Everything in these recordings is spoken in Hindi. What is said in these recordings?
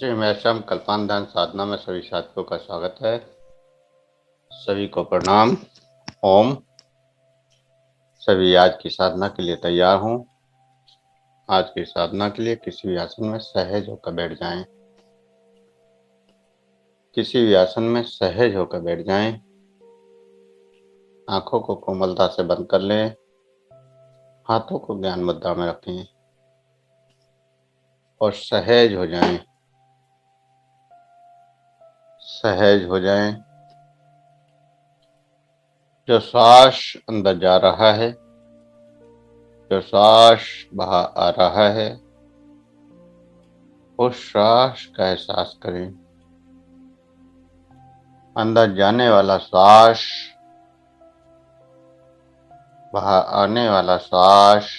श्री मैशम कल्पान ध्यान साधना में सभी साथियों का स्वागत है। सभी को प्रणाम। ओम। सभी आज की साधना के लिए तैयार हूँ। आज की साधना के लिए किसी भी आसन में सहज होकर बैठ जाएं। किसी भी आसन में सहज होकर बैठ जाएं। आंखों को कोमलता से बंद कर लें। हाथों को ज्ञान मुद्रा में रखें और सहज हो जाएं। सहज हो जाएं। जो श्वास अंदर जा रहा है, जो श्वास बाहर आ रहा है, उस श्वास का एहसास करें। अंदर जाने वाला श्वास, बाहर आने वाला श्वास,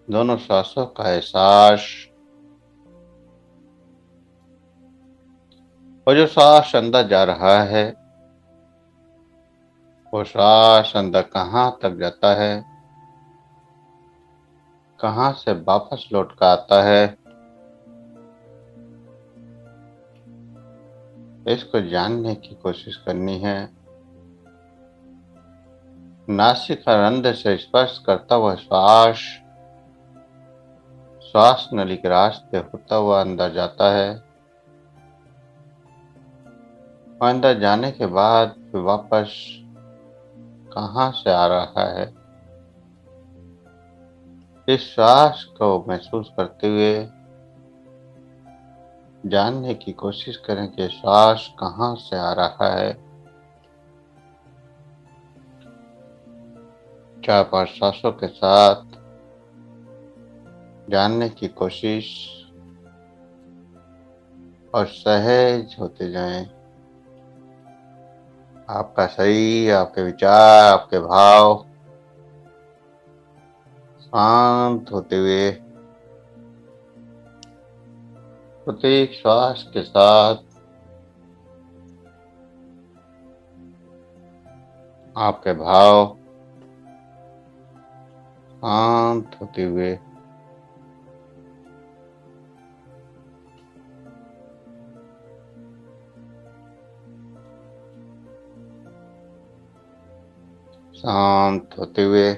दोनों श्वासों का एहसास। और जो श्वास अंदर जा रहा है, वो श्वास अंदर कहाँ तक जाता है, कहाँ से वापस लौट कर आता है, इसको जानने की कोशिश करनी है। नासिका रंध्र से स्पर्श करता हुआ श्वास श्वास नली के रास्ते होता हुआ अंदर जाता है और अंदर जाने के बाद फिर वापस कहाँ से आ रहा है, इस श्वास को महसूस करते हुए जानने की कोशिश करें कि श्वास कहाँ से आ रहा है। 4-5 श्वासों के साथ जानने की कोशिश और सहज होते जाएं। आपका शरीर, आपके विचार, आपके भाव शांत होते हुए प्रत्येक श्वास के साथ आपके भाव शांत होते हुए शांत होते हुए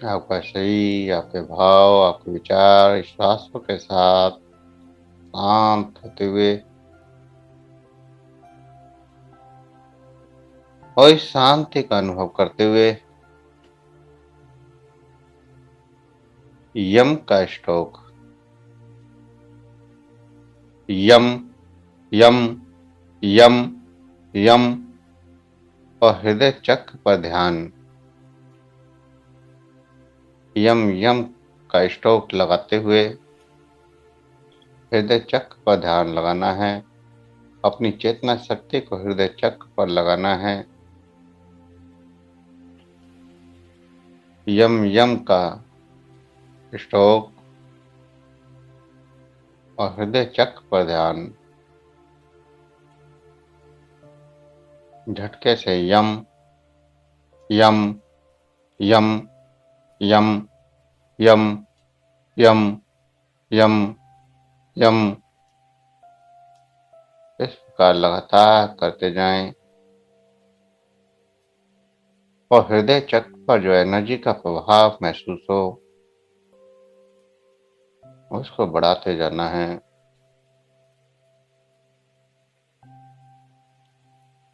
आपका शरीर, आपके भाव, आपके विचार श्वासों के साथ शांत होते हुए और इस शांति का अनुभव करते हुए यम का स्ट्रोक, यम यम यम यम और हृदय चक्र पर ध्यान। यम यम का स्ट्रोक लगाते हुए हृदय चक्र पर ध्यान लगाना है। अपनी चेतना शक्ति को हृदय चक्र पर लगाना है। यम यम का स्ट्रोक और हृदय चक्र पर ध्यान। झटके से यम यम यम यम यम यम यम यम इस प्रकार लगातार करते जाएं और हृदय चक्र पर जो एनर्जी का प्रभाव महसूस हो उसको बढ़ाते जाना है।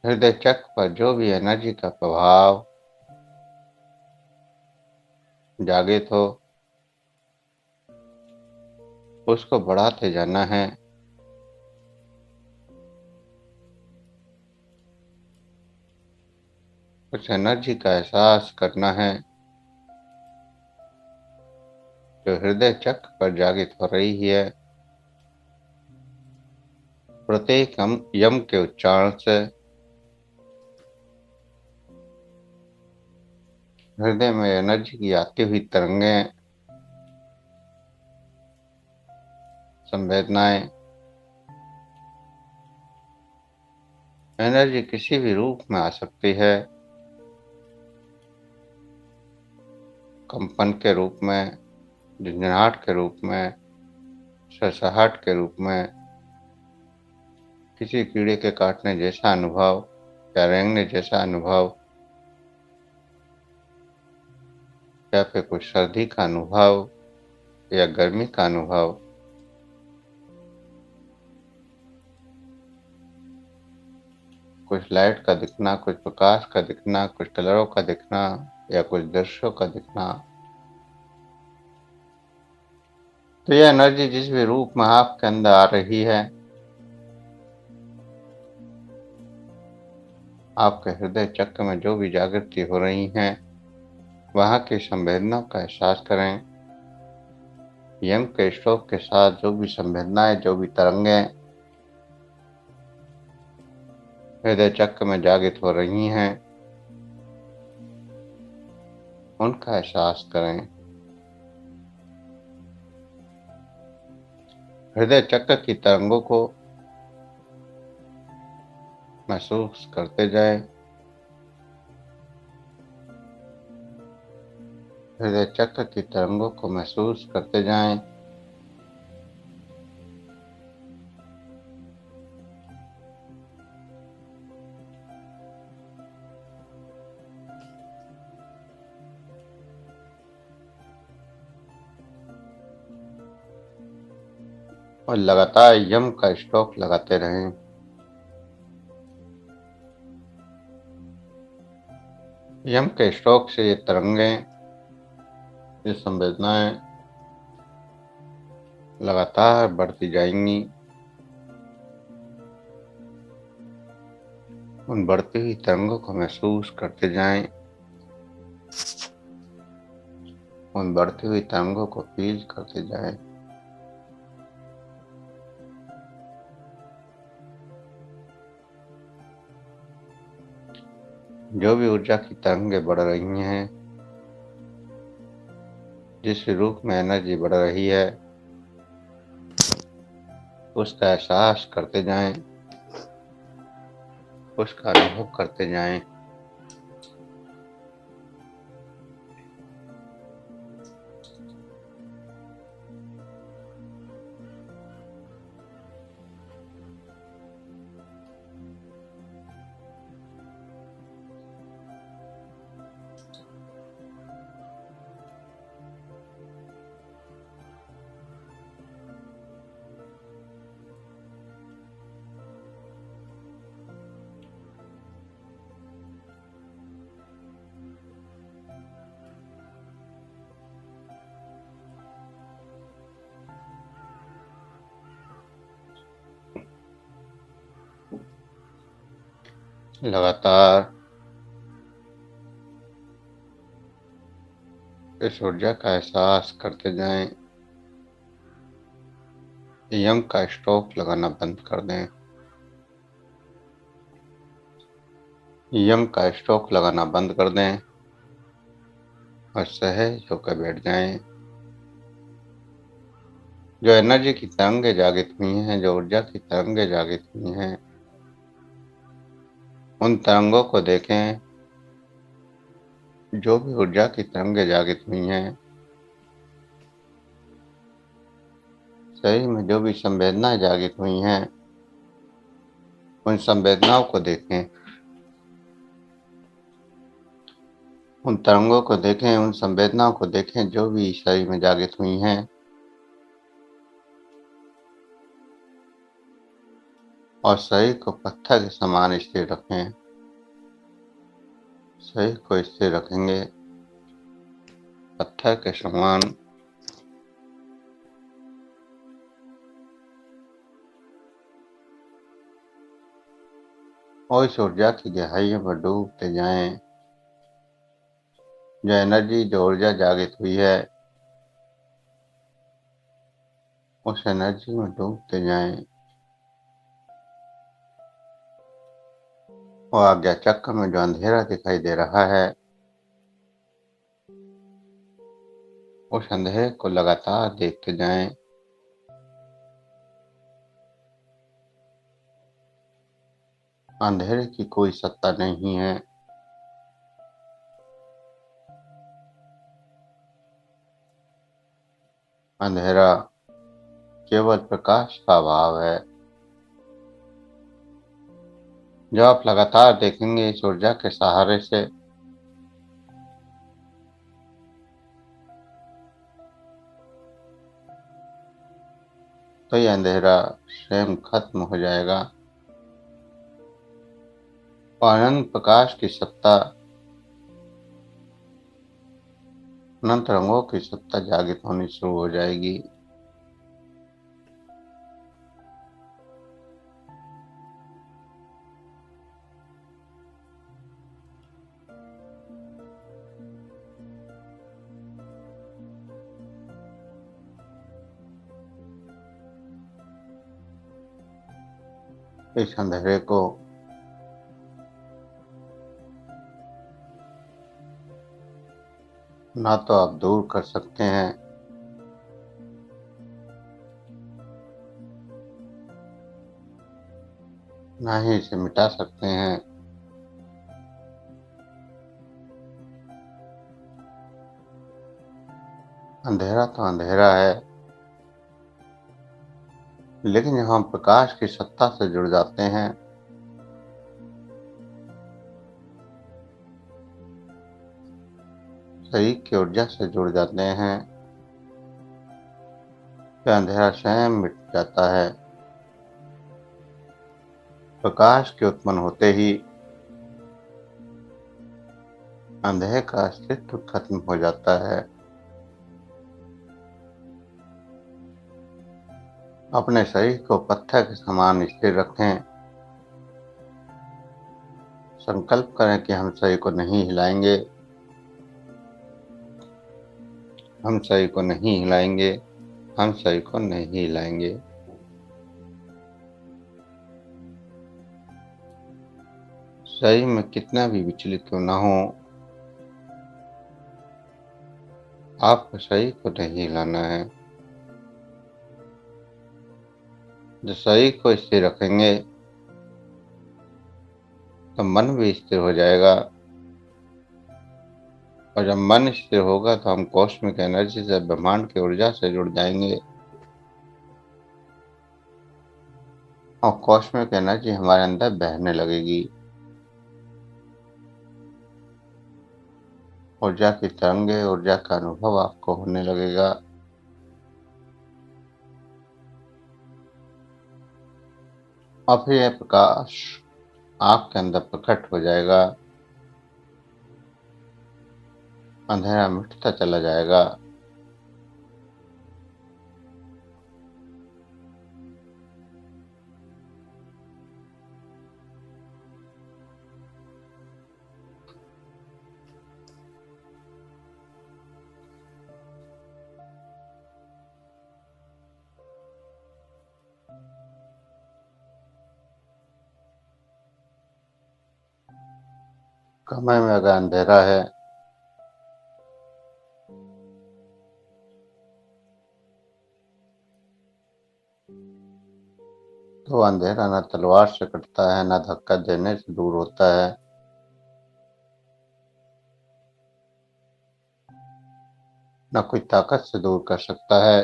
हृदय चक्र पर जो भी एनर्जी का प्रभाव जागृत हो उसको बढ़ाते जाना है। उस एनर्जी का एहसास करना है जो हृदय चक्र पर जागृत हो रही है। प्रत्येक यम के उच्चारण से हृदय में एनर्जी की आती हुई तरंगें संवेदनाएं, एनर्जी किसी भी रूप में आ सकती है। कंपन के रूप में, झंझनाहट के रूप में, सरसराहट के रूप में, किसी कीड़े के काटने जैसा अनुभव या रेंगने जैसा अनुभव, या फिर कुछ सर्दी का अनुभव या गर्मी का अनुभव, कुछ लाइट का दिखना, कुछ प्रकाश का दिखना, कुछ कलरों का दिखना या कुछ दृश्यों का दिखना। तो यह एनर्जी जिस भी रूप में आपके अंदर आ रही है, आपके हृदय चक्र में जो भी जागृति हो रही है, वहां की संवेदनाओं का एहसास करें। यम के स्ट्रोक के साथ जो भी संवेदनाएं, जो भी तरंगें हृदय चक्र में जागृत हो रही हैं, उनका एहसास करें। हृदय चक्र की तरंगों को महसूस करते जाएं। हृदय चक्र की तरंगों को महसूस करते जाएं। और लगातार यम का स्ट्रोक लगाते रहें। यम के स्ट्रोक से ये तरंगें, ये संवेदनाएं लगातार बढ़ती जाएंगी। उन बढ़ती हुई तरंगों को महसूस करते जाएं। उन बढ़ती हुई तरंगों को फील करते जाएं। जो भी ऊर्जा की तरंगें बढ़ रही हैं, जिस रूप में एनर्जी बढ़ रही है, उसका एहसास करते जाएं, उसका अनुभव करते जाएं। लगातार इस ऊर्जा का एहसास करते जाएं। यम का स्ट्रोक लगाना बंद कर दें। यम का स्ट्रोक लगाना बंद कर दें और सहज होकर बैठ जाएं। जो एनर्जी की तरंगें जागृत हुई हैं, जो ऊर्जा की तरंगें जागृत हुई हैं, उन तरंगों को देखें। जो भी ऊर्जा की तरंगें जागृत हुई हैं, शरीर में जो भी संवेदनाएं जागृत हुई हैं, उन संवेदनाओं को देखें। उन तरंगों को देखें, उन संवेदनाओं को देखें जो भी शरीर में जागृत हुई हैं, और शरीर को पत्थर के समान स्थिर रखें। शरीर को स्थिर रखेंगे पत्थर के समान। और इस ऊर्जा की गहराइयों में डूबते जाएं। जो एनर्जी, जो ऊर्जा जागृत हुई है, उस एनर्जी में डूबते जाएं। और आज्ञा चक्र में जो अंधेरा दिखाई दे रहा है, उस अंधेरे को लगातार देखते जाएं। अंधेरे की कोई सत्ता नहीं है। अंधेरा केवल प्रकाश का भाव है। जो आप लगातार देखेंगे इस ऊर्जा के सहारे से, तो यह अंधेरा स्वयं खत्म हो जाएगा और अनंत प्रकाश की सत्ता, अनंत रंगों की सत्ता जागृत होनी शुरू हो जाएगी। इस अंधेरे को ना तो आप दूर कर सकते हैं, ना ही इसे मिटा सकते हैं। अंधेरा तो अंधेरा है, लेकिन जब हम प्रकाश की सत्ता से जुड़ जाते हैं, शरीर की ऊर्जा से जुड़ जाते हैं, तो अंधेरा स्वयं मिट जाता है। प्रकाश के उत्पन्न होते ही अंधेरे का अस्तित्व खत्म हो जाता है। अपने शरीर को पत्थर के समान स्थिर रखें। संकल्प करें कि हम शरीर को नहीं हिलाएंगे, हम शरीर को नहीं हिलाएंगे, हम शरीर को नहीं हिलाएंगे। शरीर में कितना भी विचलित क्यों ना हो, आपको शरीर को नहीं हिलाना है। जब शरीर को स्थिर रखेंगे तो मन भी स्थिर हो जाएगा, और जब मन स्थिर होगा तो हम कॉस्मिक एनर्जी से, ब्रह्मांड की ऊर्जा से जुड़ जाएंगे, और कॉस्मिक एनर्जी हमारे अंदर बहने लगेगी। ऊर्जा की तरंगे, ऊर्जा का अनुभव आपको होने लगेगा। और फिर यह प्रकाश आपके अंदर प्रकट हो जाएगा, अंधेरा मिटता चला जाएगा। कमरे में अगर अंधेरा है तो अंधेरा न तलवार से कटता है, न धक्का देने से दूर होता है। न कोई ताकत से दूर कर सकता है।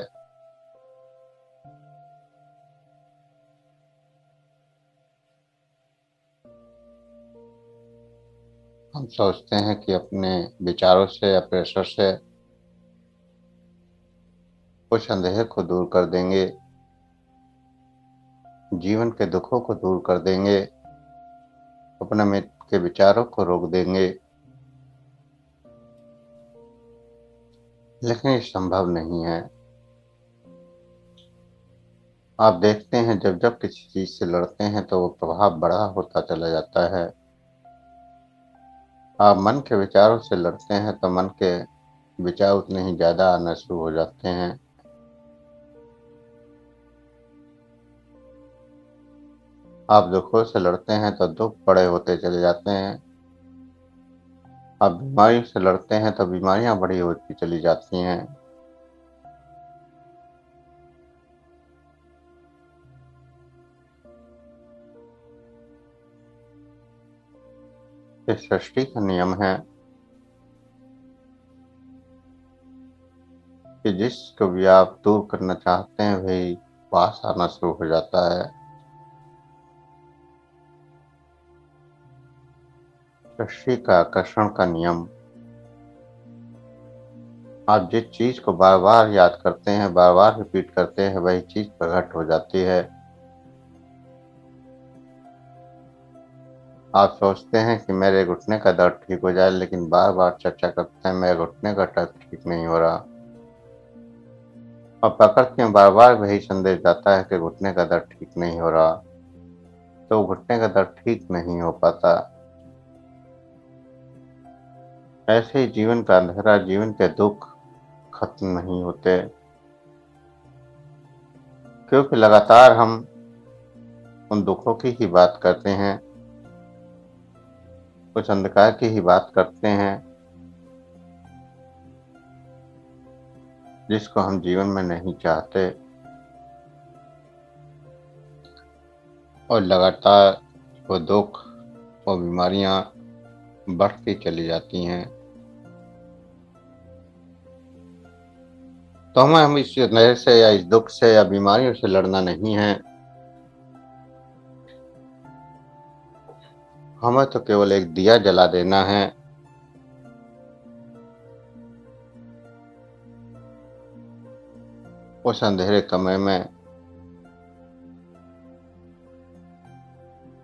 हम सोचते हैं कि अपने विचारों से या प्रेशर से उस अंधेरे को दूर कर देंगे, जीवन के दुखों को दूर कर देंगे, अपने मित्र के विचारों को रोक देंगे, लेकिन ये संभव नहीं है। आप देखते हैं जब जब किसी चीज से लड़ते हैं तो वो प्रभाव बड़ा होता चला जाता है। आप मन के विचारों से लड़ते हैं तो मन के विचार उतने ही ज्यादा आना शुरू हो जाते हैं। आप दुखों से लड़ते हैं तो दुख बड़े होते चले जाते हैं। आप बीमारियों से लड़ते हैं तो बीमारियां बड़ी होती चली जाती हैं। सृष्टि का नियम है कि जिसको भी आप दूर करना चाहते हैं वही पास आना शुरू हो जाता है। सृष्टि का आकर्षण का नियम, आप जिस चीज को बार बार याद करते हैं, बार बार रिपीट करते हैं, वही चीज प्रकट हो जाती है। आप सोचते हैं कि मेरे घुटने का दर्द ठीक हो जाए, लेकिन बार बार चर्चा करते हैं मेरे घुटने का दर्द ठीक नहीं हो रहा, और प्रकृति में बार बार वही संदेश जाता है कि घुटने का दर्द ठीक नहीं हो रहा, तो घुटने का दर्द ठीक नहीं हो पाता। ऐसे ही जीवन का अंधेरा, जीवन के दुख खत्म नहीं होते, क्योंकि लगातार हम उन दुखों की ही बात करते हैं, उस अंधकार की ही बात करते हैं जिसको हम जीवन में नहीं चाहते, और लगातार वो दुख, वो बीमारियां बढ़ती चली जाती हैं। तो हमें इस नजर से या इस दुख से या बीमारियों से लड़ना नहीं है, हमें तो केवल एक दिया जला देना है। उस अंधेरे कमरे में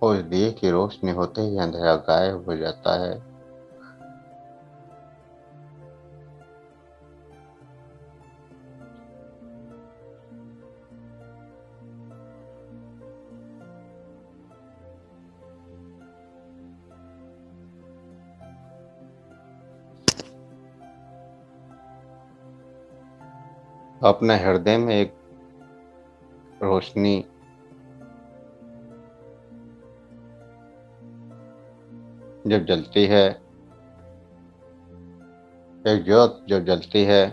उस दिए की रोशनी होते ही अंधेरा गायब हो जाता है। अपने हृदय में एक रोशनी जब जलती है, एक ज्योत जब जलती है,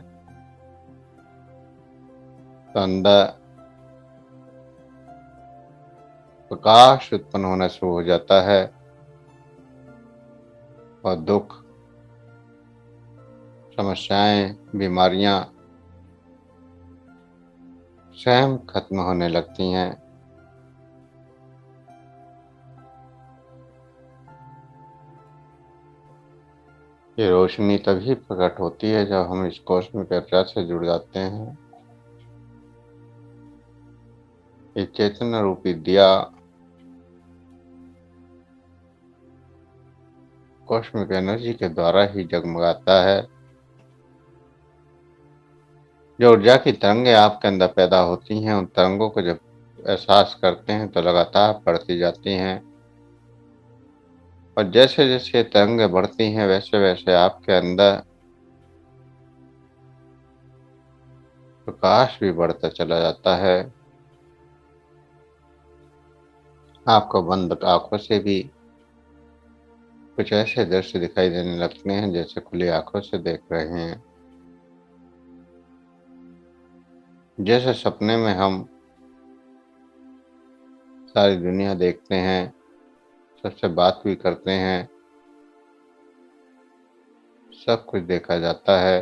तो अंदर प्रकाश उत्पन्न होना शुरू हो जाता है, और दुख, समस्याएं, बीमारियां स्वयं खत्म होने लगती हैं। ये रोशनी तभी प्रकट होती है जब हम इस कॉस्मिक ऊर्जा से जुड़ जाते हैं। ये चेतना रूपी दिया कॉस्मिक एनर्जी के द्वारा ही जगमगाता है। जो ऊर्जा की तरंगें आपके अंदर पैदा होती हैं, उन तरंगों को जब एहसास करते हैं तो लगातार बढ़ती जाती हैं, और जैसे जैसे ये तरंगें बढ़ती हैं वैसे वैसे आपके अंदर प्रकाश भी बढ़ता चला जाता है। आपको बंद आंखों से भी कुछ ऐसे दृश्य दिखाई देने लगते हैं जैसे खुली आंखों से देख रहे हैं। जैसे सपने में हम सारी दुनिया देखते हैं, सबसे बात भी करते हैं, सब कुछ देखा जाता है,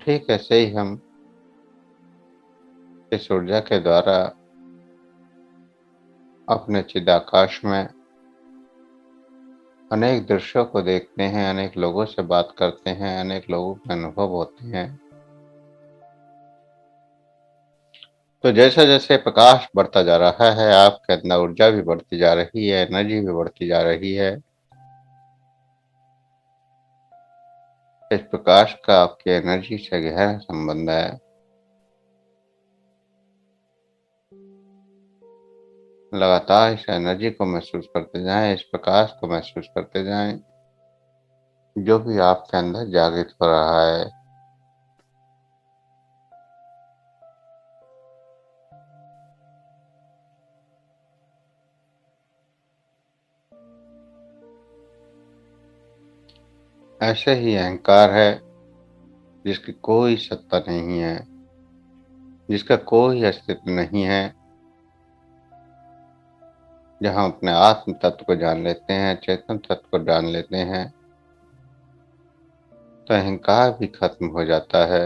ठीक ऐसे ही हम इस ऊर्जा के द्वारा अपने चिदाकाश में अनेक दृश्यों को देखते हैं, अनेक लोगों से बात करते हैं, अनेक लोगों के अनुभव होते हैं। तो जैसे जैसे प्रकाश बढ़ता जा रहा है, आपके अंदर ऊर्जा भी बढ़ती जा रही है, एनर्जी भी बढ़ती जा रही है। इस प्रकाश का आपकी एनर्जी से गहरा संबंध है। लगातार इस एनर्जी को महसूस करते जाएं, इस प्रकाश को महसूस करते जाएं, जो भी आपके अंदर जागृत हो रहा है। ऐसे ही अहंकार है जिसकी कोई सत्ता नहीं है, जिसका कोई अस्तित्व नहीं है, जब हम अपने आत्म तत्व को जान लेते हैं, चेतन तत्व को जान लेते हैं, तो अहंकार भी खत्म हो जाता है।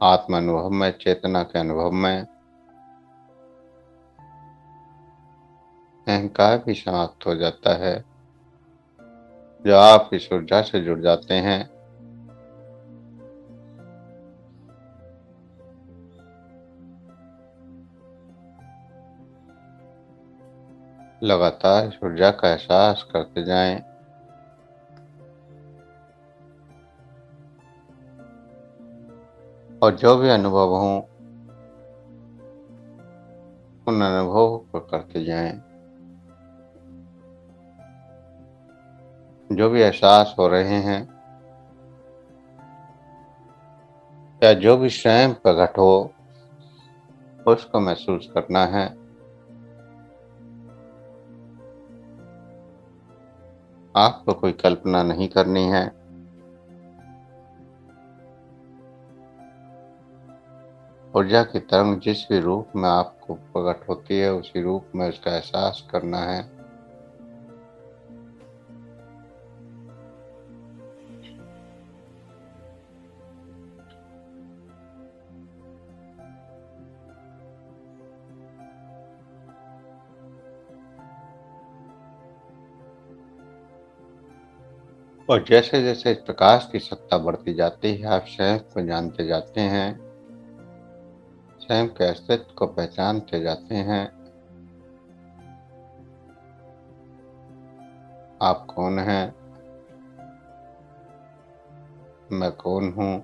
आत्म अनुभव में, चेतना के अनुभव में अहंकार भी समाप्त हो जाता है। जब आप इस ऊर्जा से जुड़ जाते हैं, लगातार इस ऊर्जा का एहसास करते जाएं, और जो भी अनुभव हों उन अनुभवों को करते जाएं। जो भी एहसास हो रहे हैं या जो भी स्वयं प्रकट हो, उसको महसूस करना है। आपको कोई कल्पना नहीं करनी है। ऊर्जा की तरंग जिस भी रूप में आपको प्रकट होती है, उसी रूप में उसका एहसास करना है। और जैसे जैसे इस प्रकाश की सत्ता बढ़ती जाती है, आप स्वयं को जानते जाते हैं, स्वयं के अस्तित्व को पहचानते जाते हैं। आप कौन हैं? मैं कौन हूँ?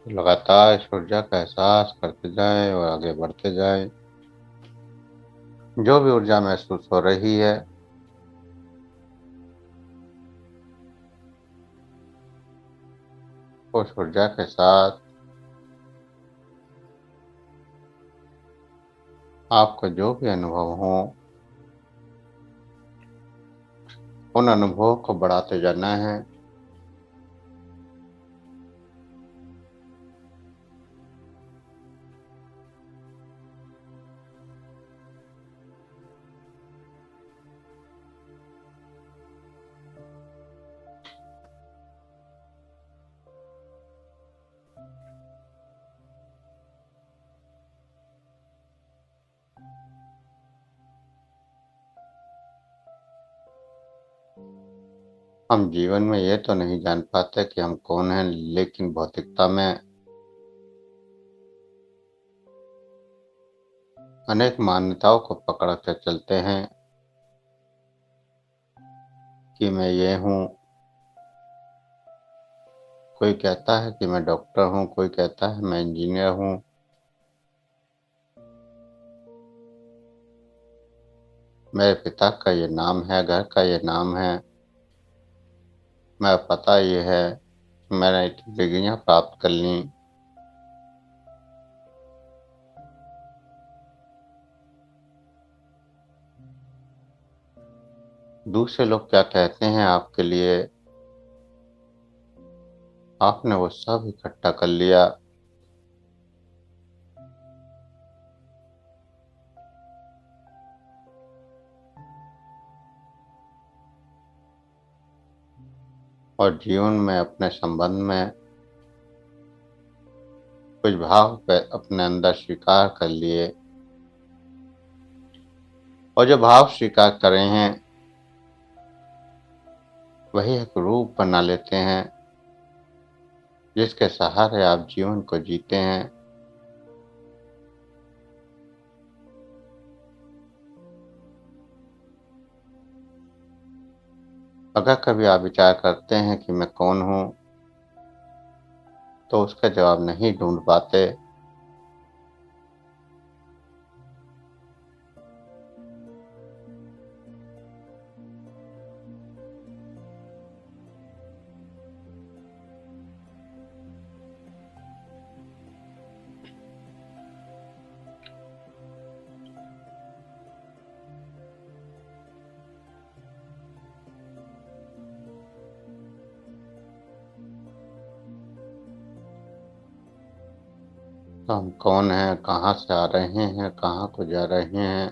लगातार इस ऊर्जा का एहसास करते जाएं और आगे बढ़ते जाएं। जो भी ऊर्जा महसूस हो रही है, उस ऊर्जा के साथ आपको जो भी अनुभव हो, उन अनुभवों को बढ़ाते जाना है। हम जीवन में ये तो नहीं जान पाते कि हम कौन हैं, लेकिन भौतिकता में अनेक मान्यताओं को पकड़ कर चलते हैं कि मैं ये हूँ। कोई कहता है कि मैं डॉक्टर हूँ, कोई कहता है मैं इंजीनियर हूँ। मेरे पिता का ये नाम है, घर का ये नाम है, मेरा पता ये है, मैंने इतनी डिग्रियाँ प्राप्त कर ली। दूसरे लोग क्या कहते हैं आपके लिए, आपने वो सब इकट्ठा कर लिया। और जीवन में अपने संबंध में कुछ भाव पे अपने अंदर स्वीकार कर लिए, और जो भाव स्वीकार करे हैं वही एक रूप बना लेते हैं, जिसके सहारे आप जीवन को जीते हैं। अगर कभी आप विचार करते हैं कि मैं कौन हूँ, तो उसका जवाब नहीं ढूंढ पाते। तो हम कौन हैं, कहाँ से आ रहे हैं, कहाँ को जा रहे हैं,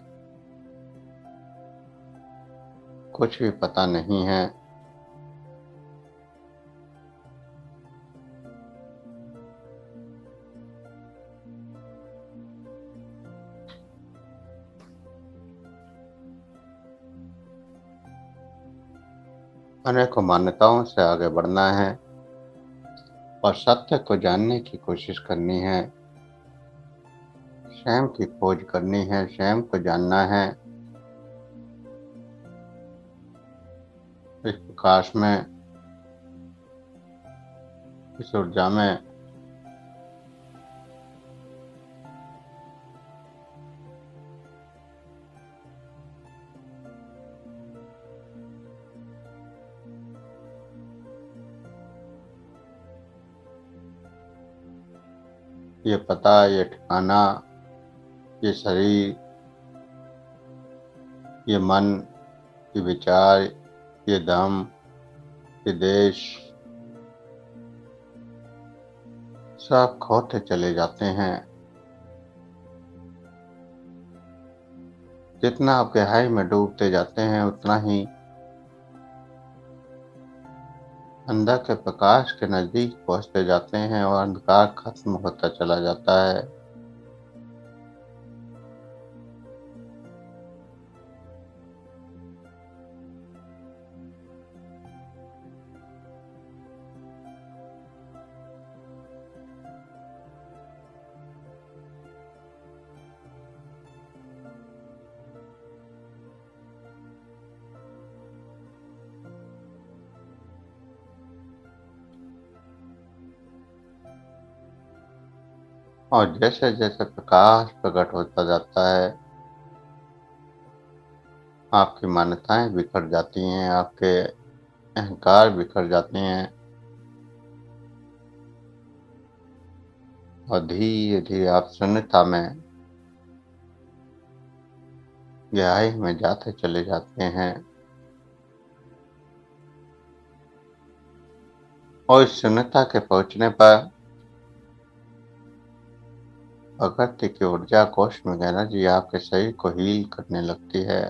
कुछ भी पता नहीं है। अनेकों मान्यताओं से आगे बढ़ना है और सत्य को जानने की कोशिश करनी है। स्वयं की खोज करनी है, स्वयं को जानना है। इस प्रकाश में, इस ऊर्जा में ये पता, ये ठिकाना, ये शरीर, ये मन, ये विचार, ये दम, ये देश, सब खोते चले जाते हैं। जितना आप गहराई में डूबते जाते हैं, उतना ही अंदर के प्रकाश के नजदीक पहुंचते जाते हैं और अंधकार खत्म होता चला जाता है। और जैसे जैसे प्रकाश प्रकट होता जाता है, आपकी मान्यताएं बिखर जाती हैं, आपके अहंकार बिखर जाते हैं और धीरे धीरे आप शून्यता में, गहराई में जाते चले जाते हैं। और इस शून्यता के पहुंचने पर प्रकृति की ऊर्जा, कॉस्मिक एनर्जी आपके शरीर को हील करने लगती है,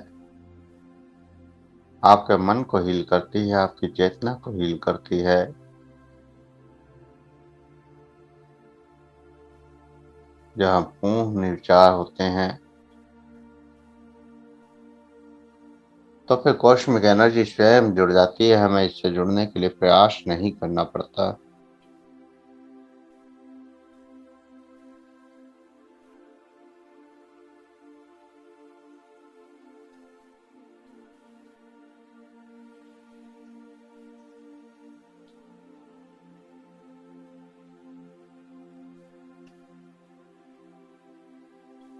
आपके मन को हील करती है, आपकी चेतना को हील करती है। जहाँ पूर्ण निर्विचार होते हैं, तो फिर कॉस्मिक एनर्जी स्वयं जुड़ जाती है, हमें इससे जुड़ने के लिए प्रयास नहीं करना पड़ता।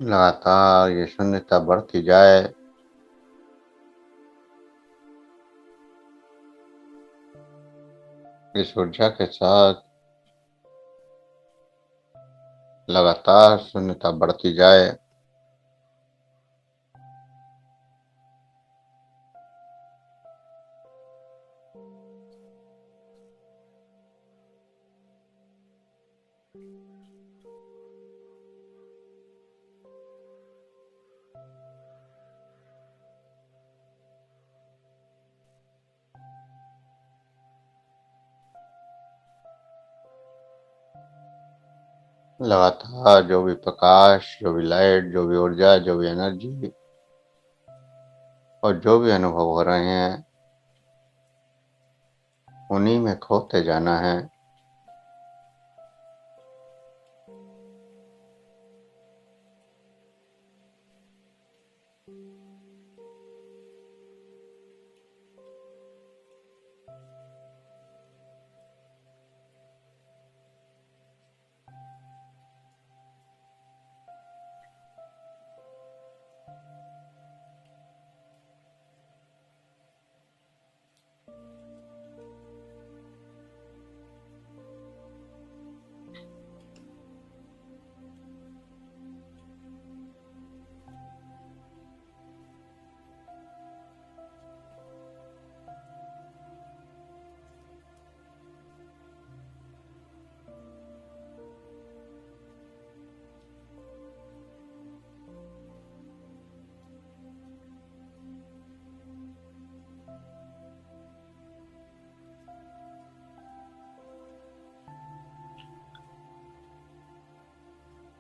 लगातार ये शून्यता बढ़ती जाए, इस ऊर्जा के साथ लगातार शून्यता बढ़ती जाए। लगातार जो भी प्रकाश, जो भी लाइट, जो भी ऊर्जा, जो भी एनर्जी और जो भी अनुभव हो रहे हैं, उन्हीं में खोते जाना है।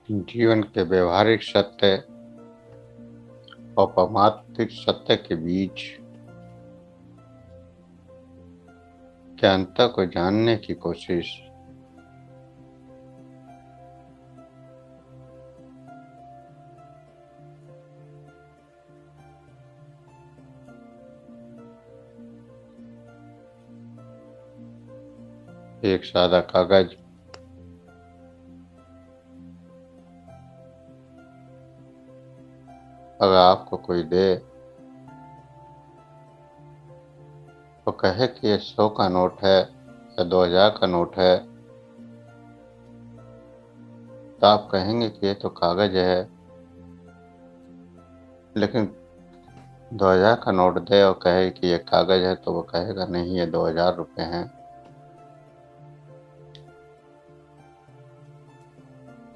जीवन के व्यवहारिक सत्य और परमात्मिक सत्य के बीच के अंतर को जानने की कोशिश। एक सादा कागज अगर आपको कोई दे तो कहे कि ये 100 का नोट है या 2000 का नोट है, तो आप कहेंगे कि ये तो कागज है। लेकिन 2000 का नोट दे और कहे कि ये कागज है, तो वो कहेगा नहीं, ये 2000 रुपये हैं।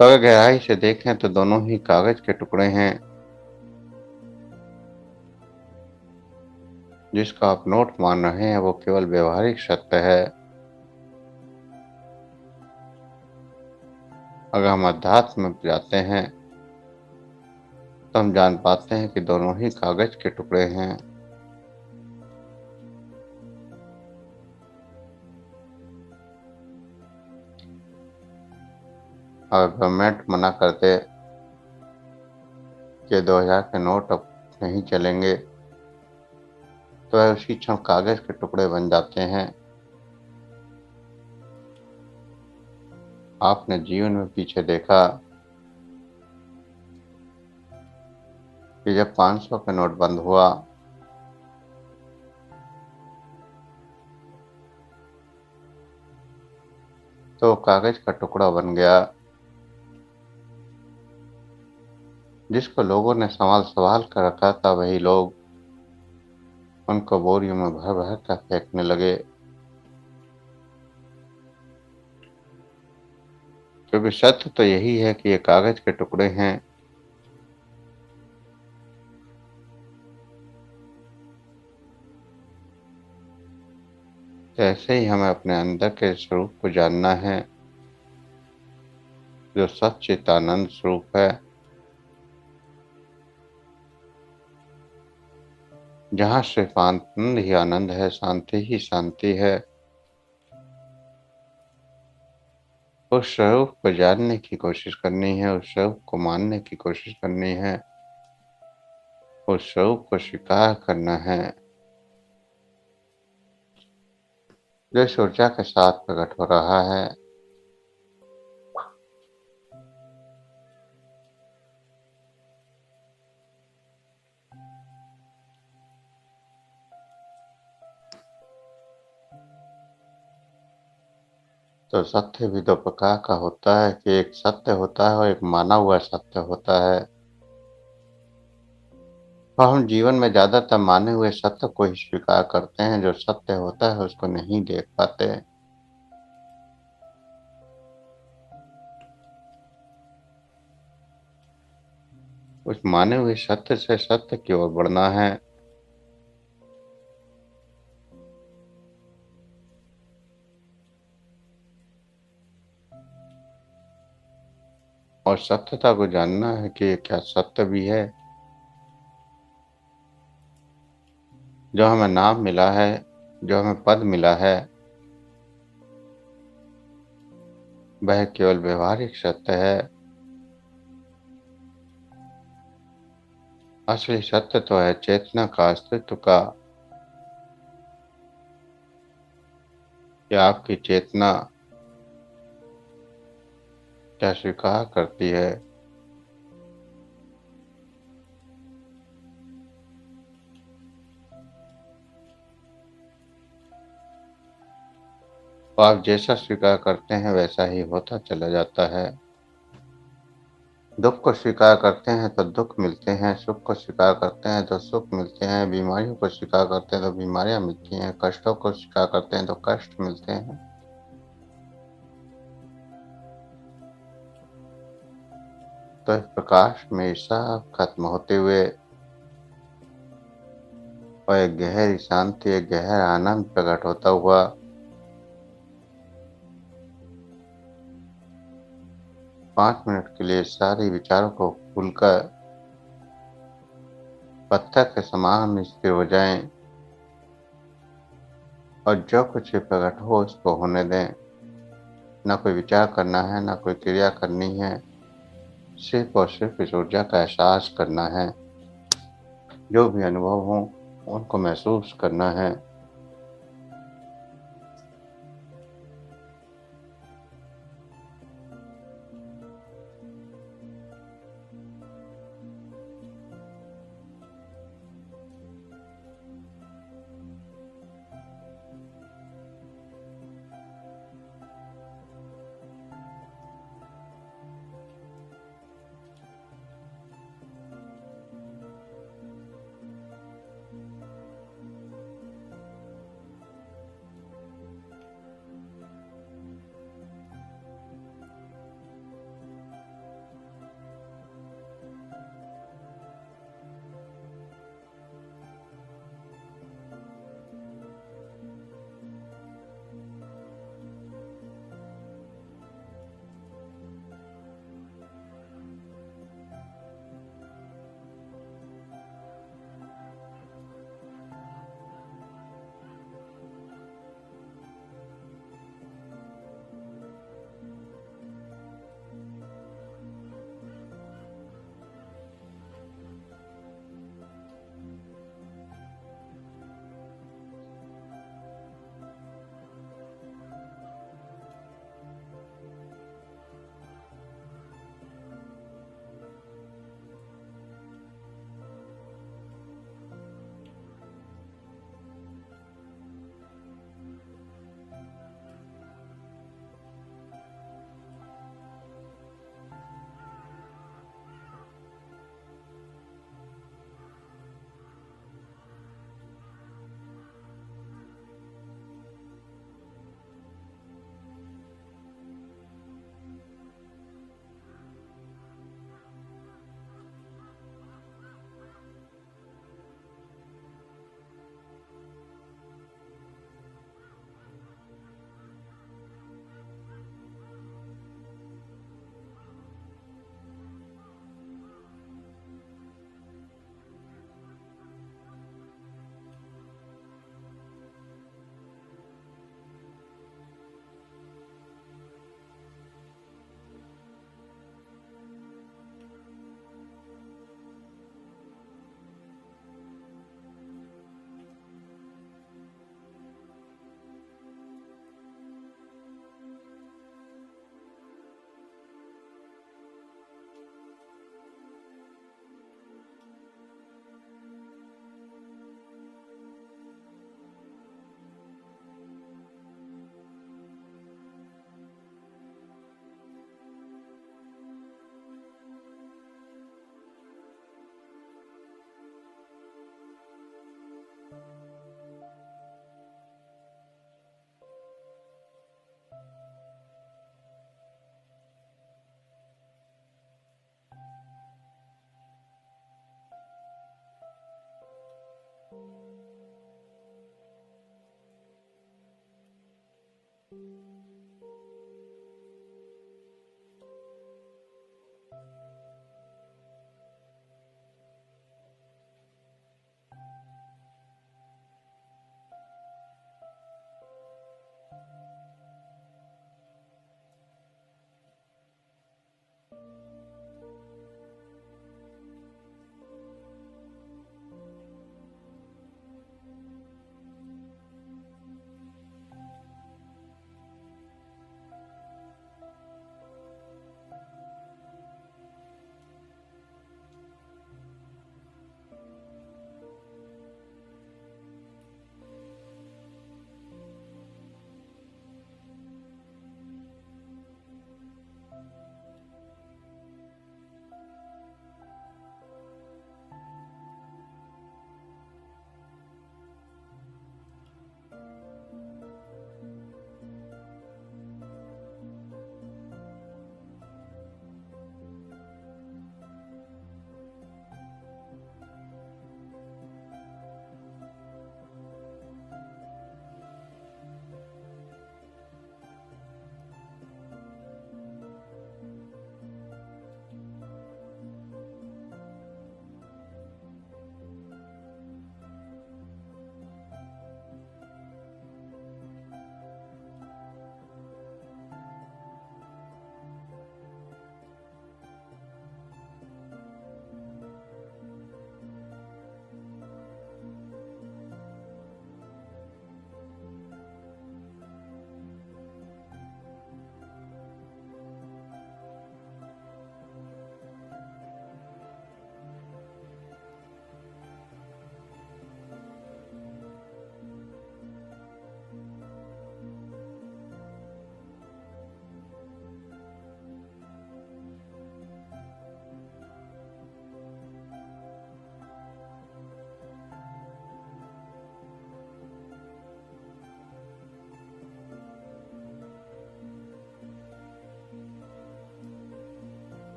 तो अगर गहराई से देखें तो दोनों ही कागज के टुकड़े हैं। जिसको आप नोट मान रहे हैं वो केवल व्यवहारिक सत्य है। अगर हम अध्यात्म में जाते हैं तो हम जान पाते हैं कि दोनों ही कागज के टुकड़े हैं। अगर गवर्नमेंट मना कर दे कि 2000 के नोट अब नहीं चलेंगे, तो वह उसी क्षण कागज के टुकड़े बन जाते हैं। आपने जीवन में पीछे देखा कि जब 500 का नोट बंद हुआ तो कागज का टुकड़ा बन गया, जिसको लोगों ने संभाल संभाल कर रखा था। वही लोग उनको बोरियों में भर भर कर फेंकने लगे, क्योंकि सत्य तो यही है कि ये कागज के टुकड़े हैं। तो ऐसे ही हमें अपने अंदर के स्वरूप को जानना है, जो सच्चिदानंद स्वरूप है, जहाँ सिर्फ आनंद ही आनंद है, शांति ही शांति है। उस स्वरूप को जानने की कोशिश करनी है, उस स्वरूप को मानने की कोशिश करनी है, उस स्वरूप को स्वीकार करना है, जो इस ऊर्जा के साथ प्रकट हो रहा है। तो सत्य भी दो प्रकार का होता है कि एक सत्य होता है और एक माना हुआ सत्य होता है। तो हम जीवन में ज्यादातर माने हुए सत्य को ही स्वीकार करते हैं, जो सत्य होता है उसको नहीं देख पाते। उस माने हुए सत्य से सत्य की ओर बढ़ना है। और सत्यता को जानना है कि क्या सत्य भी है। जो हमें नाम मिला है, जो हमें पद मिला है, वह केवल व्यवहारिक सत्य है। असली सत्य तो है चेतना का, अस्तित्व का, कि आपकी चेतना क्या स्वीकार करती है। तो आप जैसा स्वीकार करते हैं वैसा ही होता चला जाता है। दुख को स्वीकार करते हैं तो दुख मिलते हैं, सुख को स्वीकार करते हैं तो सुख मिलते हैं, बीमारियों को स्वीकार करते हैं तो बीमारियां मिलती हैं, कष्टों को स्वीकार करते हैं तो कष्ट मिलते हैं। तो इस प्रकाश में सब खत्म होते हुए और एक गहरी शांति, एक गहरा आनंद प्रकट होता हुआ 5 मिनट के लिए सारे विचारों को भूलकर पत्थर के समान स्थिर हो जाएं और जो कुछ भी प्रकट हो उसको होने दें। ना कोई विचार करना है, ना कोई क्रिया करनी है, सिर्फ और सिर्फ इस ऊर्जा का एहसास करना है। जो भी अनुभव हो उनको महसूस करना है।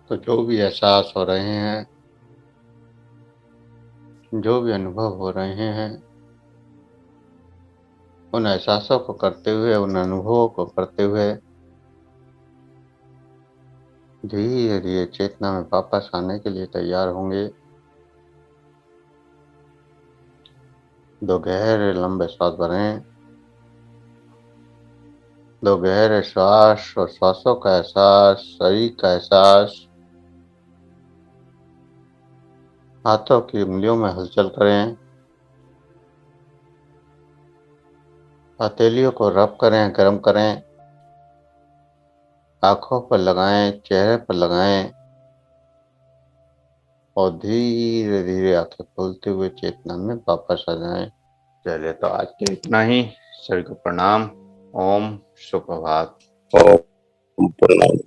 तो जो भी एहसास हो रहे हैं, जो भी अनुभव हो रहे हैं, उन एहसासों को करते हुए, उन अनुभवों को करते हुए धीरे धीरे चेतना में वापस आने के लिए तैयार होंगे। 2 गहरे लंबे श्वास भरें। 2 गहरे श्वास और श्वासों का एहसास, शरीर का एहसास। हाथों की उंगलियों में हलचल करें। हथेलियों को रब करें, गर्म करें। आंखों पर लगाएं, चेहरे पर लगाएं और धीरे धीरे आंखें खोलते हुए चेतना में वापस आ जाएं। चलिए, तो आज के इतना ही। सभी को प्रणाम। ओम, सुप्रभात। ओम प्रणाम।